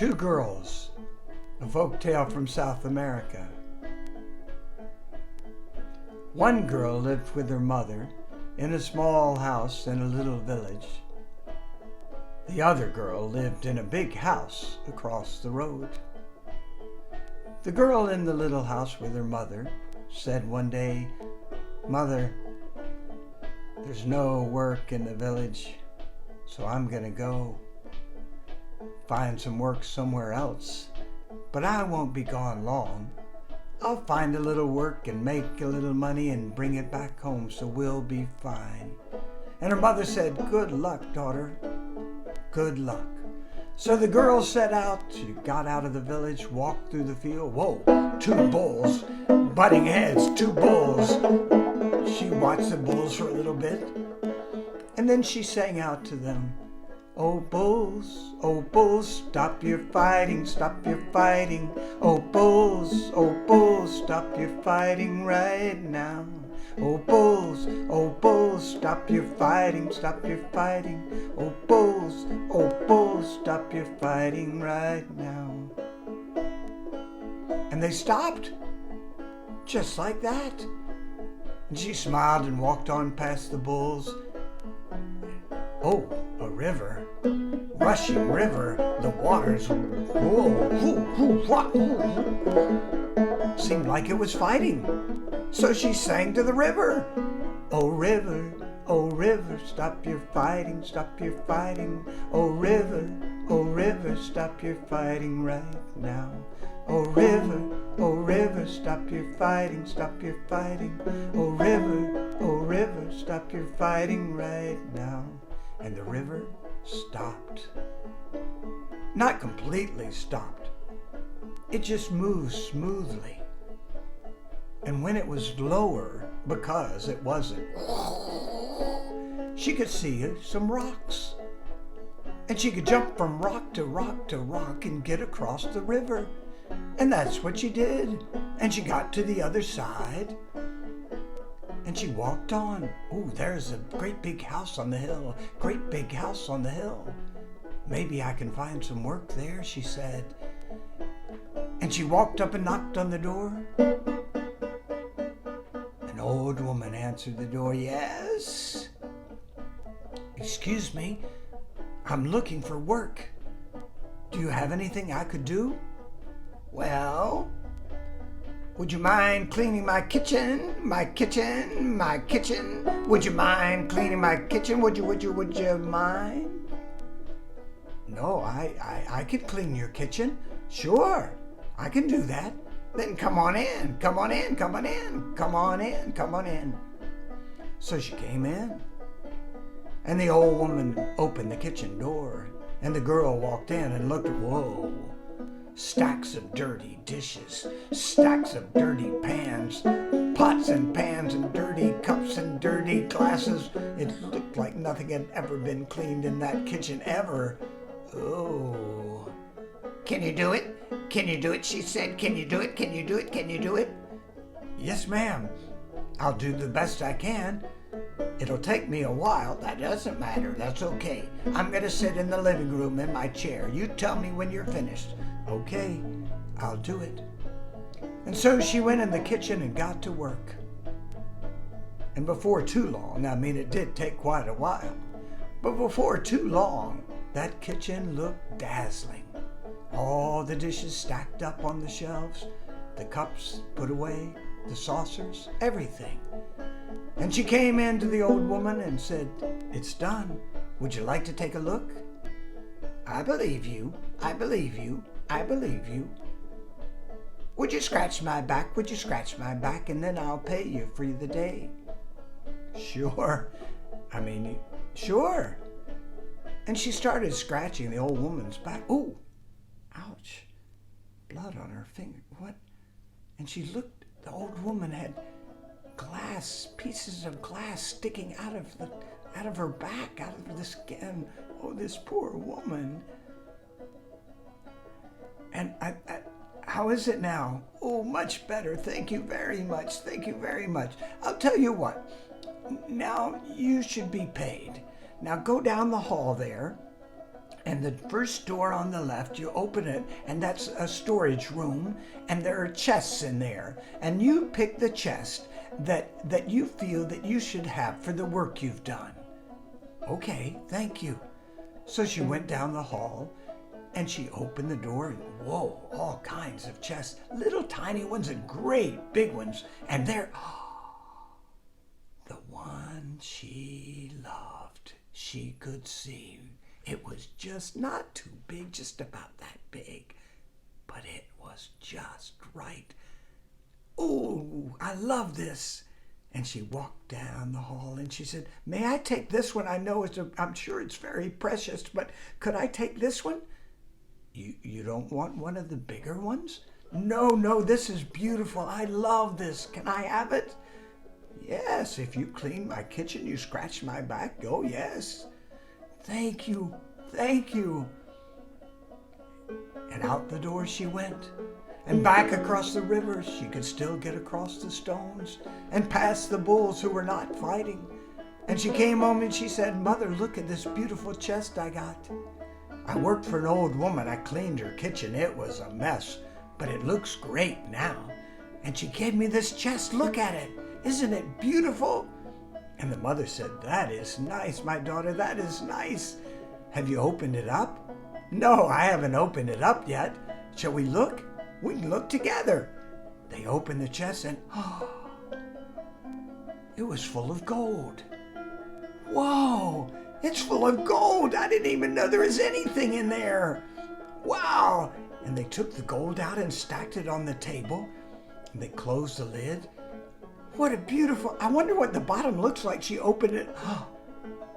Two Girls, a folk tale from South America. One girl lived with her mother in a small house in a little village. The other girl lived in a big house across the road. The girl in the little house with her mother said one day, "Mother, there's no work in the village, so I'm gonna go find some work somewhere else. But I won't be gone long. I'll find a little work and make a little money and bring it back home, so we'll be fine." And her mother said, "Good luck, daughter, good luck." So the girl set out. She got out of the village, walked through the field. Whoa, two bulls, butting heads, two bulls. She watched the bulls for a little bit, and then she sang out to them, oh bulls, stop your fighting, stop your fighting. Oh bulls, stop your fighting right now. Oh bulls, stop your fighting, stop your fighting. Oh bulls, stop your fighting right now. And they stopped, just like that. And she smiled and walked on past the bulls. Oh, a river, rushing river, the waters, seemed like it was fighting. So she sang to the river, oh river, stop your fighting, stop your fighting. Oh river, stop your fighting right now. Oh river, stop your fighting, stop your fighting. Oh river, stop your fighting right now. And the river stopped. Not completely stopped. It just moved smoothly. And when it was lower, because it wasn't, she could see some rocks. And she could jump from rock to rock to rock and get across the river. And that's what she did. And she got to the other side. And she walked on. Oh, there's a great big house on the hill. Great big house on the hill. Maybe I can find some work there, she said. And she walked up and knocked on the door. An old woman answered the door. Yes? Excuse me, I'm looking for work. Do you have anything I could do? Well, would you mind cleaning my kitchen? My kitchen, my kitchen. Would you mind cleaning my kitchen? Would you mind? No, I could clean your kitchen. Sure, I can do that. Then come on in, come on in, come on in, come on in, come on in. So she came in, and the old woman opened the kitchen door, and the girl walked in and looked, whoa. Stacks of dirty dishes, stacks of dirty pans, pots and pans and dirty cups and dirty glasses. It looked like nothing had ever been cleaned in that kitchen ever. Oh. Can you do it? Can you do it? She said. Can you do it? Can you do it? Can you do it? Yes, ma'am. I'll do the best I can. It'll take me a while. That doesn't matter. That's okay. I'm going to sit in the living room in my chair. You tell me when you're finished. Okay, I'll do it. And so she went in the kitchen and got to work. And before too long, I mean, it did take quite a while, but before too long, that kitchen looked dazzling. All the dishes stacked up on the shelves, the cups put away, the saucers, everything. And she came in to the old woman and said, "It's done. Would you like to take a look?" "I believe you. I believe you. I believe you. Would you scratch my back? Would you scratch my back? And then I'll pay you for the day." Sure. Sure. And she started scratching the old woman's back. Ooh, ouch. Blood on her finger. What? And she looked, the old woman had pieces of glass sticking out of her back, out of the skin. Oh, this poor woman. And how is it now? Oh, much better. Thank you very much. Thank you very much. I'll tell you what. Now you should be paid. Now go down the hall there And the first door on the left, you open it, and that's a storage room, and there are chests in there. And you pick the chest that you feel that you should have for the work you've done. Okay, thank you. So she went down the hall, and she opened the door, and whoa, all kinds of chests, little tiny ones and great big ones. And there, the one she loved, she could see. It was just not too big, just about that big, but it was just right. Oh, I love this. And she walked down the hall and she said, may I take this one? I know I'm sure it's very precious, but could I take this one? You don't want one of the bigger ones? No, this is beautiful. I love this. Can I have it? Yes, if you clean my kitchen, you scratch my back. Oh, yes. Thank you. And out the door she went, and back across the river. She could still get across the stones and past the bulls who were not fighting. And she came home and she said, Mother, look at this beautiful chest I got. I worked for an old woman. I cleaned her kitchen. It was a mess, but it looks great now. And she gave me this chest. Look at it. Isn't it beautiful? And the mother said, that is nice, my daughter, that is nice. Have you opened it up? No, I haven't opened it up yet. Shall we look? We can look together. They opened the chest and it was full of gold. Whoa, it's full of gold. I didn't even know there was anything in there. Wow. And they took the gold out and stacked it on the table. And they closed the lid. What a beautiful, I wonder what the bottom looks like. She opened it.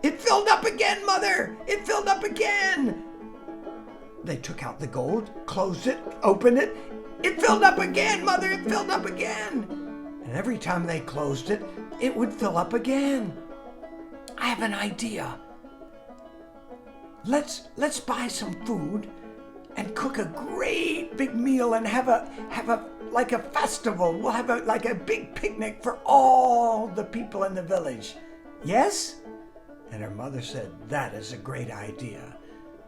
It filled up again, Mother. It filled up again. They took out the gold, closed it, opened it. It filled up again, Mother. It filled up again. And every time they closed it, it would fill up again. I have an idea. Let's buy some food and cook a great big meal and have a like a festival. We'll have like a big picnic for all the people in the village. Yes? And her mother said, that is a great idea.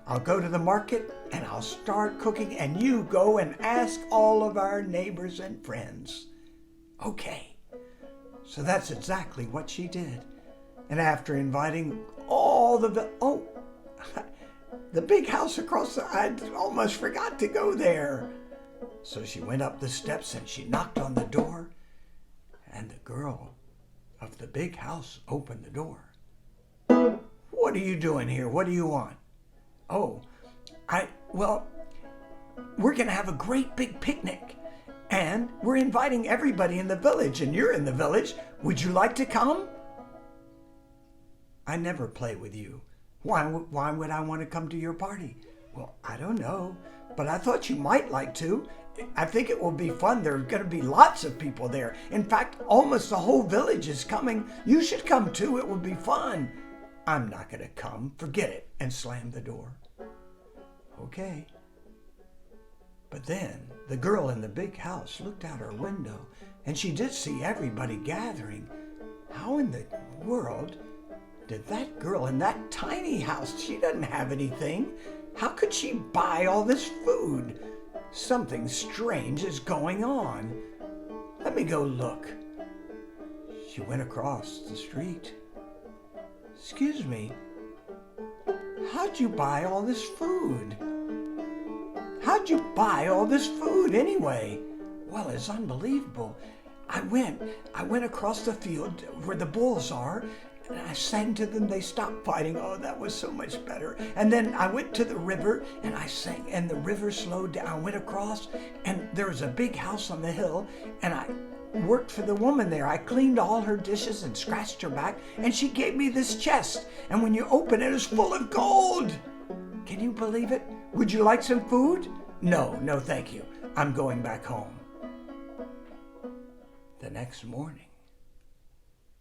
I'll go to the market and I'll start cooking, and you go and ask all of our neighbors and friends. Okay. So that's exactly what she did. And after inviting all the big house across I almost forgot to go there. So she went up the steps and she knocked on the door, and the girl of the big house opened the door. What are you doing here? What do you want? Oh, we're going to have a great big picnic, and we're inviting everybody in the village, and you're in the village. Would you like to come? I never play with you. Why would I want to come to your party? Well, I don't know, but I thought you might like to. I think it will be fun. There are going to be lots of people there. In fact, almost the whole village is coming. You should come too. It will be fun. I'm not going to come. Forget it. And slammed the door. Okay. But then the girl in the big house looked out her window, and she did see everybody gathering. How in the world did that girl in that tiny house, she doesn't have anything. How could she buy all this food? Something strange is going on. Let me go look. She went across the street. Excuse me, how'd you buy all this food? How'd you buy all this food anyway? Well, it's unbelievable. I went across the field where the bulls are, and I sang to them. They stopped fighting. Oh, that was so much better. And then I went to the river and I sang, and the river slowed down. I went across, and there was a big house on the hill, and I worked for the woman there. I cleaned all her dishes and scratched her back, and she gave me this chest. And when you open it, it's full of gold. Can you believe it? Would you like some food? No, thank you. I'm going back home. The next morning,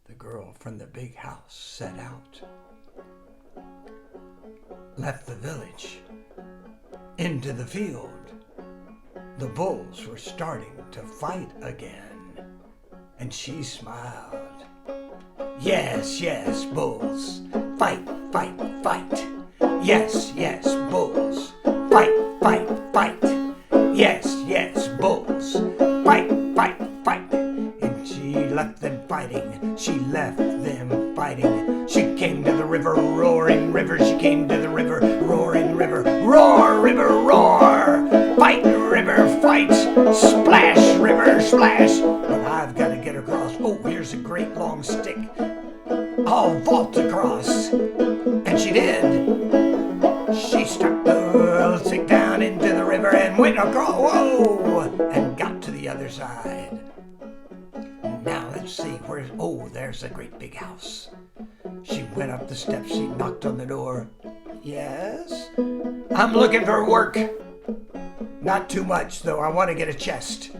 the girl from the big house set out, left the village, into the field. The bulls were starting to fight again, and she smiled. Yes, bulls, fight, fight, fight. Yes, yes, bulls. Fight, fight, fight. Yes, yes, bulls. Fight, fight, fight. And she left them fighting. She left them fighting. She came to the river, roaring river. She came to the river, roaring river. Roar, river, roar. Fight, river, fight. Splash, river, splash. But I've got to get across. Oh, here's a great long stick. I'll vault across. And she did. She stuck the stick down into the river and went across, whoa, and got to the other side. Now let's see, there's a great big house. She went up the steps, she knocked on the door. Yes? I'm looking for work. Not too much, though. I want to get a chest.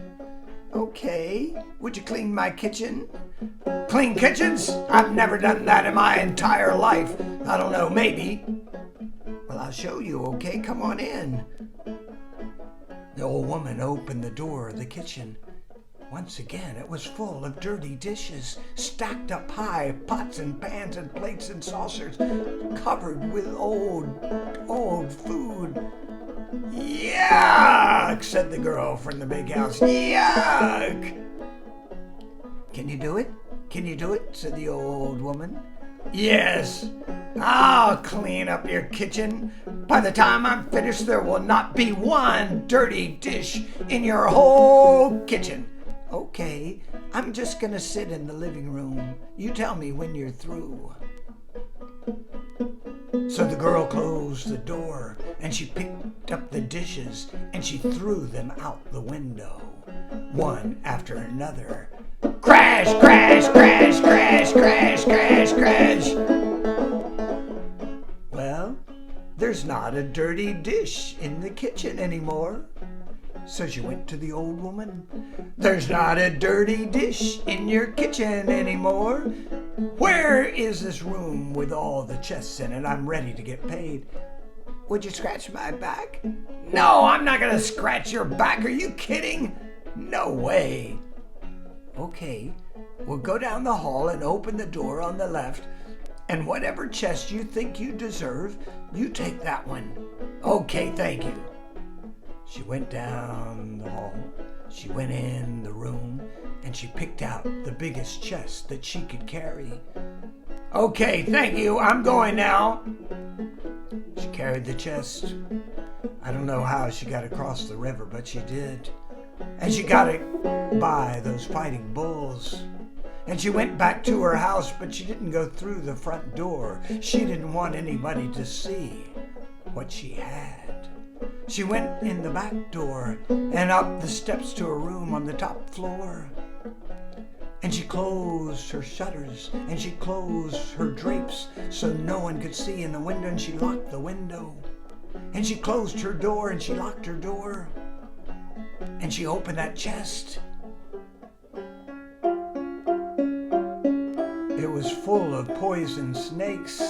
Okay. Would you clean my kitchen? Clean kitchens? I've never done that in my entire life. I don't know, maybe. Well, I'll show you, okay? Come on in. The old woman opened the door of the kitchen. Once again, it was full of dirty dishes, stacked up high, pots and pans and plates and saucers, covered with old food. Yuck, said the girl from the big house. Yuck! Can you do it? Can you do it? Said the old woman. Yes, I'll clean up your kitchen. By the time I'm finished, there will not be one dirty dish in your whole kitchen. Okay, I'm just gonna sit in the living room. You tell me when you're through. So the girl closed the door and she picked up the dishes and she threw them out the window, one after another. Crash, crash, crash, crash, crash, crash, crash. Well, there's not a dirty dish in the kitchen anymore. So she went to the old woman. There's not a dirty dish in your kitchen anymore. Where is this room with all the chests in it? I'm ready to get paid. Would you scratch my back? No, I'm not gonna scratch your back. Are you kidding? No way. Okay, we'll go down the hall and open the door on the left, and whatever chest you think you deserve, you take that one. Okay, thank you. She went down the hall, she went in the room, and she picked out the biggest chest that she could carry. Okay, thank you, I'm going now. She carried the chest. I don't know how she got across the river, but she did. And she got it by those fighting bulls. And she went back to her house, but she didn't go through the front door. She didn't want anybody to see what she had. She went in the back door and up the steps to a room on the top floor. And she closed her shutters and she closed her drapes so no one could see in the window, and she locked the window. And she closed her door and she locked her door. And she opened that chest. It was full of poison snakes.